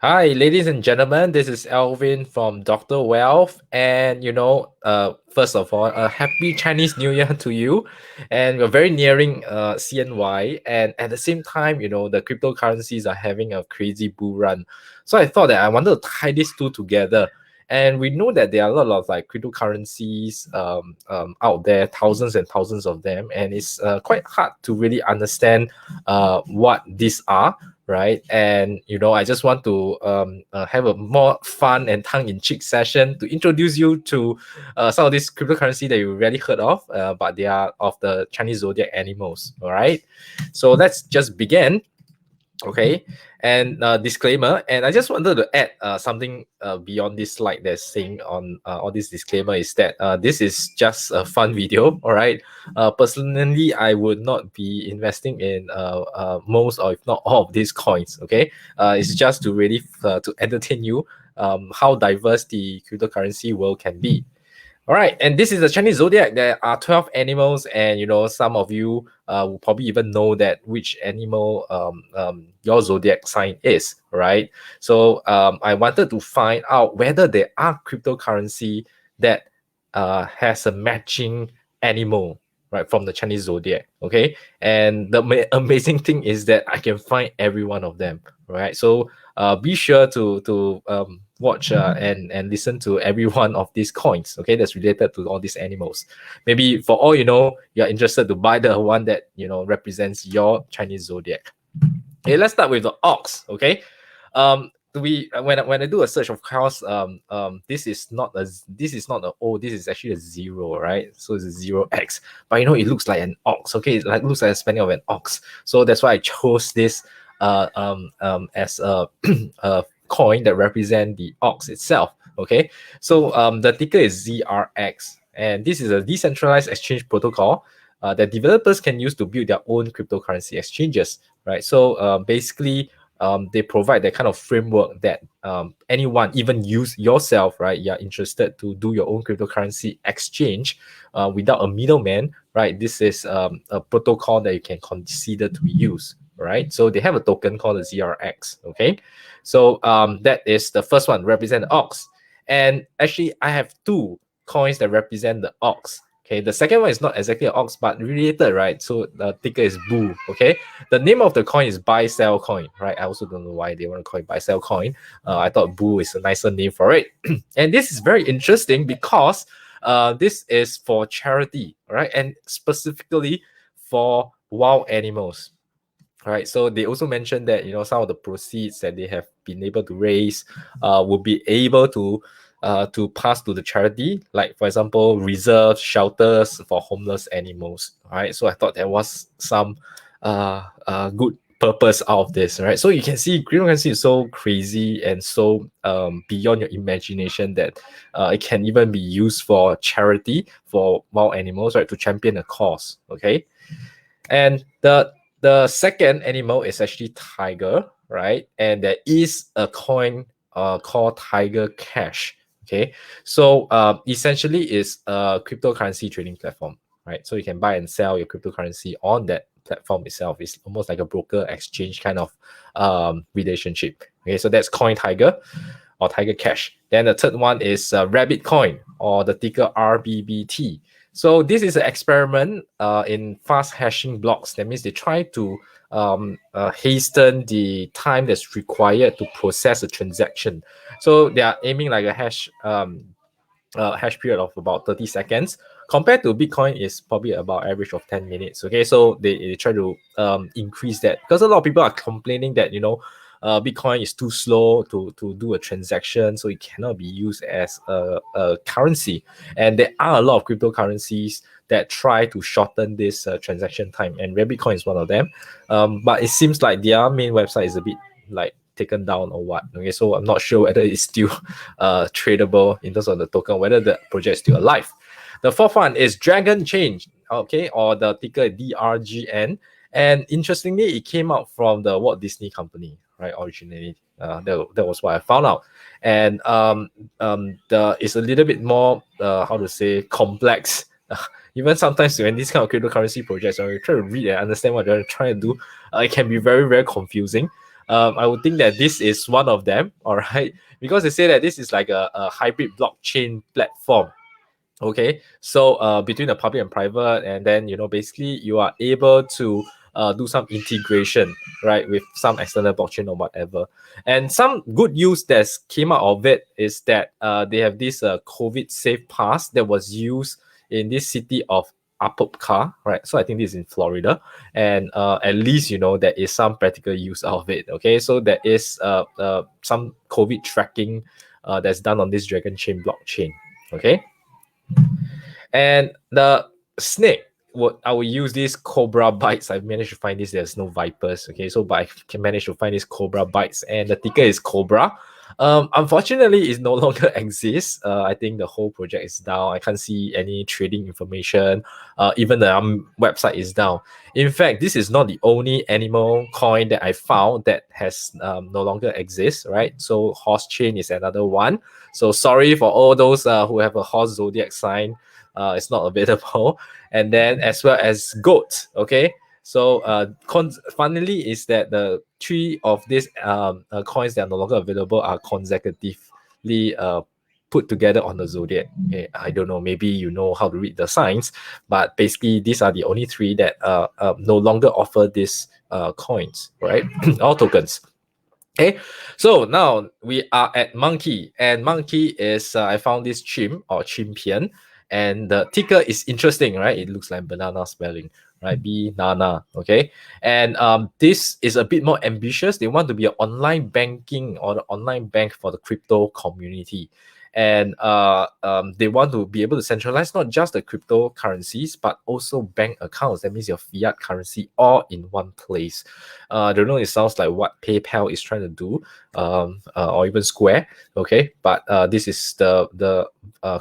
Hi, ladies and gentlemen. This is Alvin from Dr. Wealth. And, first of all, a happy Chinese New Year to you. And we're very nearing CNY. And at the same time, the cryptocurrencies are having a crazy bull run. So I thought that I wanted to tie these two together. And we know that there are a lot of like cryptocurrencies out there, thousands and thousands of them. And it's quite hard to really understand what these are, right? And I just want to have a more fun and tongue-in-cheek session to introduce you to some of these cryptocurrency that you already heard of, but they are of the Chinese zodiac animals. All right, so let's just begin. Okay, and disclaimer, and I just wanted to add something beyond this slide that's saying on all this disclaimer is that this is just a fun video. All right, personally, I would not be investing in most or if not all of these coins. Okay, it's just to really to entertain you how diverse the cryptocurrency world can be. All right, and this is the Chinese zodiac. There are 12 animals, and some of you will probably even know that which animal your zodiac sign is, right? So I wanted to find out whether there are cryptocurrency that has a matching animal, right, from the Chinese zodiac. Okay, and the amazing thing is that I can find every one of them, right? So be sure to watch and listen to every one of these coins, okay, that's related to all these animals. Maybe for all you're interested to buy the one that represents your Chinese zodiac. Okay, let's start with the ox. Okay, when I do a search, of course, this is not a O, this is actually a zero, right? So it's a 0x, but it looks like an ox. Okay, it looks like a spelling of an ox, so that's why I chose this as a a coin that represent the ox itself. Okay, so the ticker is ZRX, and this is a decentralized exchange protocol that developers can use to build their own cryptocurrency exchanges, right? So basically, they provide that kind of framework that anyone, even use yourself, right, you're interested to do your own cryptocurrency exchange without a middleman, right? This is a protocol that you can consider to use, right? So they have a token called the ZRX. Okay, so that is the first one, represent the ox. And actually, I have two coins that represent the ox. Okay, the second one is not exactly an ox, but related, right? So the ticker is bull. Okay, the name of the coin is BuySell coin, right? I also don't know why they want to call it BuySell coin. I thought bull is a nicer name for it. And this is very interesting because this is for charity, right? And specifically for wild animals. Right, so they also mentioned that some of the proceeds that they have been able to raise will be able to pass to the charity, like for example, reserve shelters for homeless animals. Right, so I thought there was some good purpose out of this, right? So you can see cryptocurrency is so crazy and so beyond your imagination that it can even be used for charity for wild animals, right, to champion a cause. Okay, and the second animal is actually tiger, right? And there is a coin called TigerCash. Okay, so essentially is a cryptocurrency trading platform, right? So you can buy and sell your cryptocurrency on that platform itself. It's almost like a broker exchange kind of relationship. Okay, so that's Coin Tiger or Tiger Cash. Then the third one is Rabbit Coin, or the ticker RBBT. So this is an experiment in fast hashing blocks. That means they try to hasten the time that's required to process a transaction. So they are aiming like a hash period of about 30 seconds. Compared to Bitcoin is probably about average of 10 minutes. Okay, so they try to increase that, because a lot of people are complaining that Bitcoin is too slow to do a transaction, so it cannot be used as a currency. And there are a lot of cryptocurrencies that try to shorten this transaction time, and Bitcoin is one of them. But it seems like their main website is a bit like taken down or what. Okay, so I'm not sure whether it's still tradable in terms of the token, whether the project is still alive. The fourth one is Dragon Change, okay, or the ticker DRGN. And interestingly, it came out from the Walt Disney Company, right? Originally, that was what I found out. And it's a little bit more, how to say, complex. Even sometimes when these kind of cryptocurrency projects, when you try to read and understand what they're trying to do, it can be very, very confusing. I would think that this is one of them, all right, because they say that this is like a hybrid blockchain platform. Okay, so between the public and private, and then basically you are able to do some integration, right, with some external blockchain or whatever. And some good news that came out of it is that they have this COVID safe pass that was used in this city of Apopka, right? So I think this is in Florida, and at least there is some practical use out of it. Okay, so there is some COVID tracking that's done on this Dragon Chain blockchain. Okay. And the snake, I will use this Cobrabytes. I've managed to find this. There's no vipers. Okay, so but I can manage to find this Cobrabytes, and the ticker is Cobra. Unfortunately, it no longer exists. I think the whole project is down. I can't see any trading information. Even the website is down. In fact, this is not the only animal coin that I found that has no longer exists, right? So horse chain is another one. So sorry for all those who have a horse zodiac sign. It's not available. And then as well as goat. Okay. So funnily is that the three of these coins that are no longer available are consecutively put together on the zodiac. Okay, I don't know, maybe you know how to read the signs, but basically these are the only three that no longer offer these coins, right? All tokens. Okay, so now we are at Monkey, and Monkey is I found this Chimpion, and the ticker is interesting, right? It looks like banana spelling, right? BNANA. Okay, and this is a bit more ambitious. They want to be an online banking or the online bank for the crypto community. And they want to be able to centralize not just the cryptocurrencies, but also bank accounts. That means your fiat currency all in one place. I don't know, it sounds like what PayPal is trying to do, or even Square. Okay, but this is the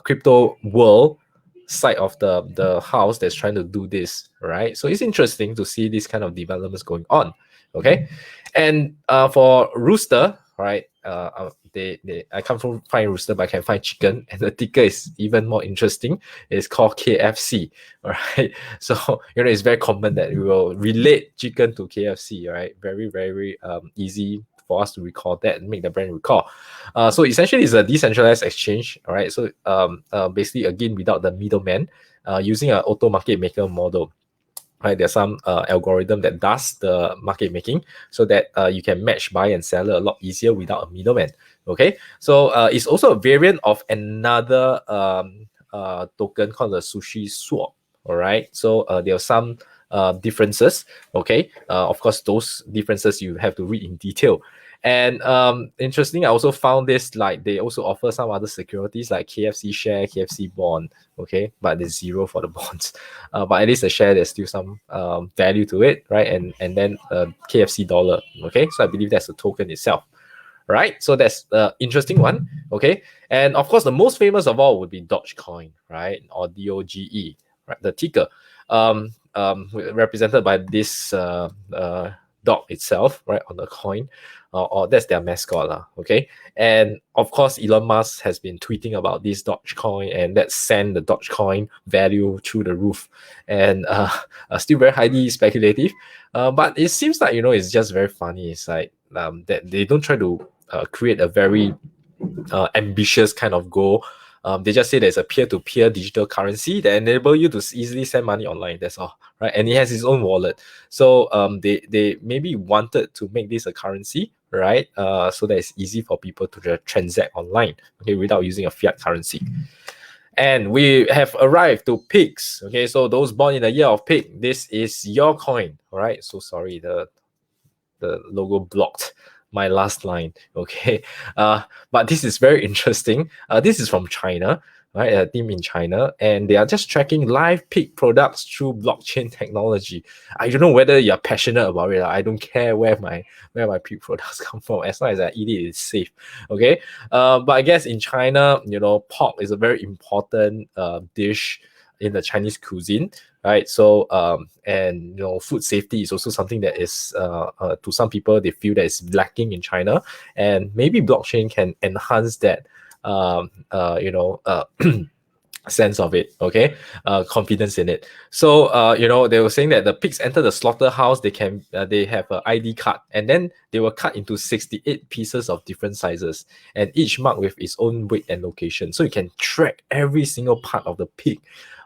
crypto world side of the house that's trying to do this, right? So it's interesting to see these kind of developments going on. Okay, and for Rooster, right? I can't find Rooster, but I can find chicken, and the ticker is even more interesting. It's called KFC. All right, so it's very common that we will relate chicken to KFC. Right, very very easy for us to recall that and make the brand recall. So essentially, it's a decentralized exchange. All right, so basically again without the middleman, using an auto market maker model. Right, there's some algorithm that does the market making so that you can match buyer and seller a lot easier without a middleman. Okay, so it's also a variant of another token called the sushi swap. All right, so there are some differences. Okay, of course, those differences you have to read in detail. And interesting, I also found this, like they also offer some other securities like KFC share, KFC bond. Okay, but there's zero for the bonds. But at least the share, there's still some value to it, right? And then KFC dollar. Okay, so I believe that's the token itself. Right, so that's the interesting one. Okay, and of course the most famous of all would be Dogecoin, right, or DOGE, right, the ticker, represented by this dog itself, right, on the coin, or that's their mascot, okay. And of course, Elon Musk has been tweeting about this Dogecoin, and that sent the Dogecoin value through the roof, and still very highly speculative. But it seems like it's just very funny. It's like that they don't try to create a very ambitious kind of goal. They just say there's a peer-to-peer digital currency that enable you to easily send money online. That's all, right? And it has its own wallet. So they maybe wanted to make this a currency, right? So that it's easy for people to transact online, okay, without using a fiat currency. And we have arrived to PIGX. Okay, so those born in the year of pig, this is your coin. All right. So sorry, the logo blocked my last line. Okay, but this is very interesting. This is from China, right? A team in China, and they are just tracking live pig products through blockchain technology. I don't know whether you're passionate about it. I don't care where my pig products come from, as long as I eat it, it's safe. Okay, but I guess in China, pork is a very important dish in the Chinese cuisine, right? So and food safety is also something that is to some people, they feel that it's lacking in China, and maybe blockchain can enhance that sense of it, okay, confidence in it. So they were saying that the pigs enter the slaughterhouse, they have an ID card, and then they were cut into 68 pieces of different sizes, and each marked with its own weight and location, so you can track every single part of the pig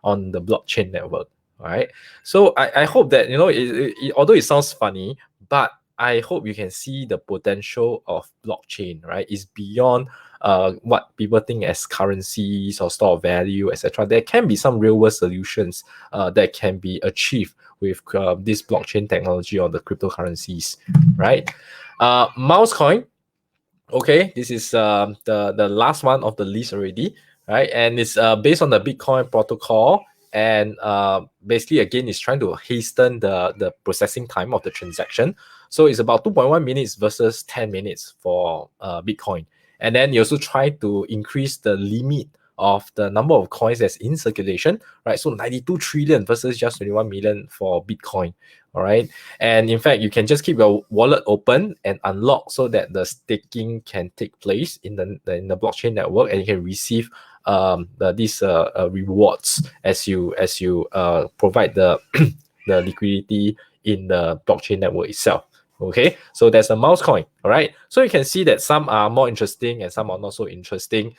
on the blockchain network. All right, so I hope that although it sounds funny, but I hope you can see the potential of blockchain, right? It's beyond what people think as currencies or store of value, etc. There can be some real world solutions that can be achieved with this blockchain technology or the cryptocurrencies, right? Mousecoin, okay, this is the last one of the list already, right? And it's based on the Bitcoin protocol, and basically again it's trying to hasten the processing time of the transaction. So it's about 2.1 minutes versus 10 minutes for Bitcoin. And then you also try to increase the limit of the number of coins that's in circulation, right? So 92 trillion versus just 21 million for Bitcoin. All right. And in fact, you can just keep your wallet open and unlock so that the staking can take place in the blockchain network, and you can receive these rewards as you provide the the liquidity in the blockchain network itself. Okay, so there's a Mousecoin. All right, so you can see that some are more interesting and some are not so interesting.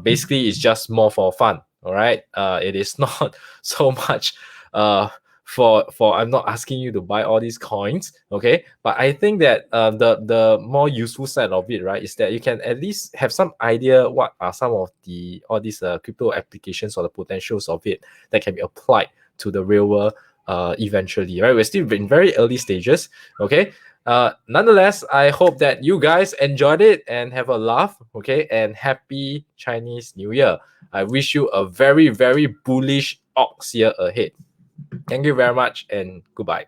Basically, it's just more for fun. All right, it is not so much for I'm not asking you to buy all these coins, okay? But I think that the more useful side of it, right, is that you can at least have some idea what are some of all these crypto applications or the potentials of it that can be applied to the real world eventually, right? We're still in very early stages, okay? Nonetheless, I hope that you guys enjoyed it and have a laugh, okay? And happy Chinese New Year. I wish you a very, very bullish ox year ahead. Thank you very much and goodbye.